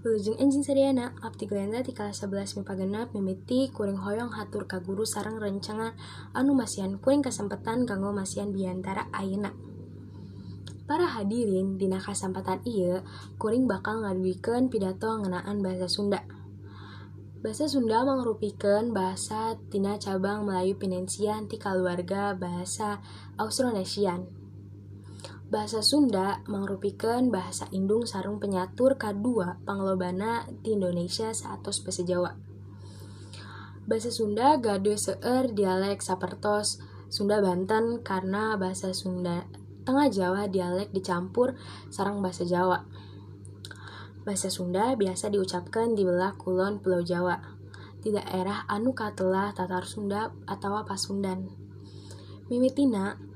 Wilujeng enjing sadayana, abdi Glenda ti kelas 11 mipagenap mimiti kuring hoyong hatur ka guru sareng rencangan anu masihan kuring kasempatan kanggo masihan biantara ayeuna. Para hadirin dina kasempatan ieu, kuring bakal ngaduikeun pidato ngeunaan basa Sunda. Basa Sunda mangrupikeun basa tina cabang Melayu Pinensian ti kaluarga basa Austronesian. Basa Sunda mangrupikeun bahasa indung sareng penyatur kadua panglobana ti Indonesia saatos basa Jawa. Basa Sunda gaduh seueur dialek sapertos Sunda Banten karena basa Sunda Tengah Jawa dialek dicampur sareng basa Jawa. Basa Sunda biasa diucapkeun di belah kulon Pulau Jawa, di daerah anu katelah Tatar Sunda atawa Pasundan. Mimitina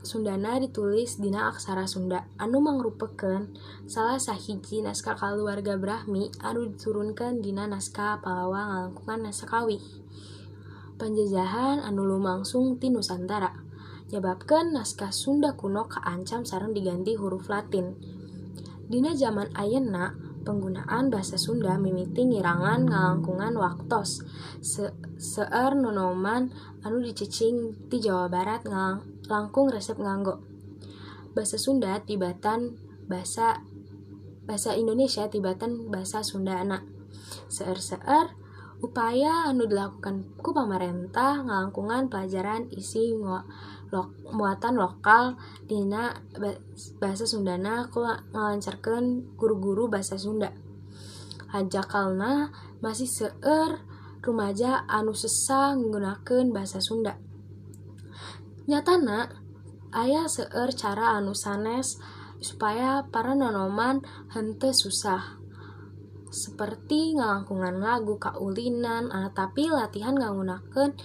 Sundana ditulis dina aksara Sunda anu mangrupakeun salah sahiji naskah kaluarga Brahmi anu diturunkeun dina naskah Pallawa ngalengkungan Nasakawi. Panjajahan anu lumangsung ti Nusantara nyababkeun naskah Sunda kuno kaancam sareng diganti huruf Latin. Dina zaman ayeuna penggunaan basa Sunda mimiti ngirangan ngalangkungan waktos seueur nonoman anu dicicing ti Jawa Barat langkung resep nganggo basa Sunda tibatan basa Indonesia tibatan basa Sundana. Seueur-seueur upaya anu dilakukan ku pamarentah ngalangkungan pelajaran isi muatan lokal dina basa Sundana ku ngalancarkeun guru-guru basa Sunda. Hajakalna masih seueur rumaja anu sesa nggunakeun basa Sunda. Nyatana aya seueur cara anu sanes supaya para nonoman henteu susah. Seperti ngalangkungan lagu kaulinan tapi latihan nganggunakeun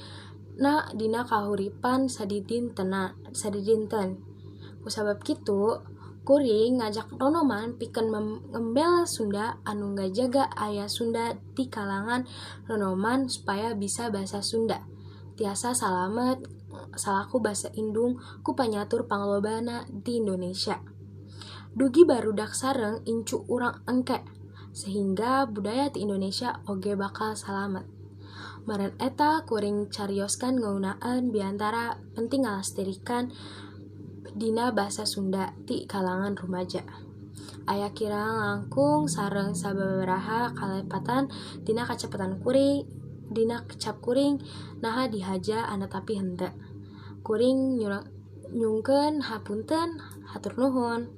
dina kahuripan sadidinten. Kusabab kitu, kuring ngajak nonoman pikeun ngembela Sunda anu ngajaga aya Sunda di kalangan nonoman supaya bisa basa Sunda tiasa salamet salaku basa indung ku panyatur panglobana di Indonesia. Dugi barudak sareng incu urang engke, sehingga budaya ti Indonesia oge bakal salamet. Maren eta kuring carioskan ngeunaan biantara penting ngalastirikan dina basa Sunda ti kalangan rumaja. Aya kirang langkung sareng sababaraha kalepatan dina kacepatan kuring dina kecap kuring naha dihaja tapi henteu. Kuring nyungkeun hapunten, hatur nuhun.